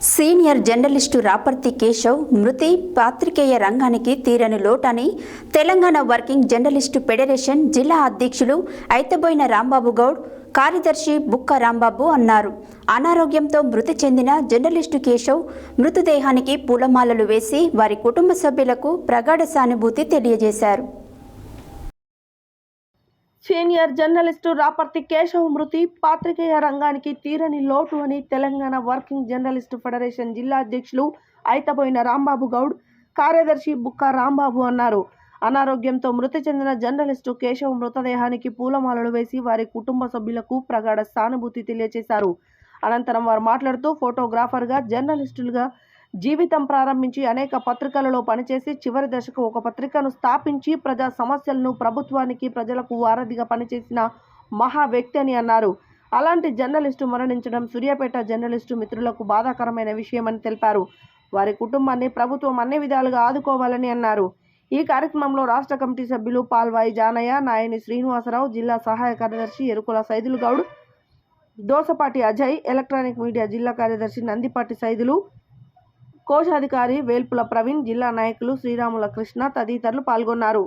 Senior journalist Raparthi Keshav మృతి పాత్రికేయ రంగానికి తీరని లోటని తెలంగాణ వర్కింగ్ జర్నలిస్టు ఫెడరేషన్ జిల్లా అధ్యక్షులు ఐతబోయిన రాంబాబు గౌడ్, కార్యదర్శి బుక్క రాంబాబు అన్నారు. అనారోగ్యంతో మృతి చెందిన జర్నలిస్టు కేశవ్ మృతదేహానికి పూలమాలలు వేసి వారి కుటుంబ సభ్యులకు ప్రగాఢ సానుభూతి తెలియజేశారు. సీనియర్ జర్నలిస్టు రాపర్తి కేశవ్ మృతి పాత్రికేయ రంగానికి తీరని లోటు అని తెలంగాణ వర్కింగ్ జర్నలిస్టు ఫెడరేషన్ జిల్లా అధ్యక్షులు ఐతబోయిన రాంబాబు గౌడ్, కార్యదర్శి బుక్క రాంబాబు అన్నారు. అనారోగ్యంతో మృతి చెందిన జర్నలిస్టు కేశవ్ మృతదేహానికి పూలమాలలు వేసి వారి కుటుంబ సభ్యులకు ప్రగాఢ సానుభూతి తెలియజేశారు. అనంతరం వారు మాట్లాడుతూ ఫోటోగ్రాఫర్గా, జర్నలిస్టులుగా జీవితం ప్రారంభించి అనేక పత్రికలలో పనిచేసి చివరి దశకు ఒక పత్రికను స్థాపించి ప్రజా సమస్యలను ప్రభుత్వానికి, ప్రజలకు వారధిగా పనిచేసిన మహా వ్యక్తి అని అన్నారు. అలాంటి జర్నలిస్టు మరణించడం సూర్యాపేట జర్నలిస్టు మిత్రులకు బాధాకరమైన విషయమని తెలిపారు. వారి కుటుంబాన్ని ప్రభుత్వం అన్ని విధాలుగా ఆదుకోవాలని అన్నారు. ఈ కార్యక్రమంలో రాష్ట్ర కమిటీ సభ్యులు పాల్వాయి జానయ్య, నాయని శ్రీనివాసరావు, జిల్లా సహాయ కార్యదర్శి ఎరుకుల సైదులు గౌడ్, దోసపాటి అజయ్, ఎలక్ట్రానిక్ మీడియా జిల్లా కార్యదర్శి నందిపాటి సైదులు, కోశాధికారి వేల్పుల ప్రవీణ్, జిల్లా నాయకులు శ్రీరాముల కృష్ణ తదితరులు పాల్గొన్నారు.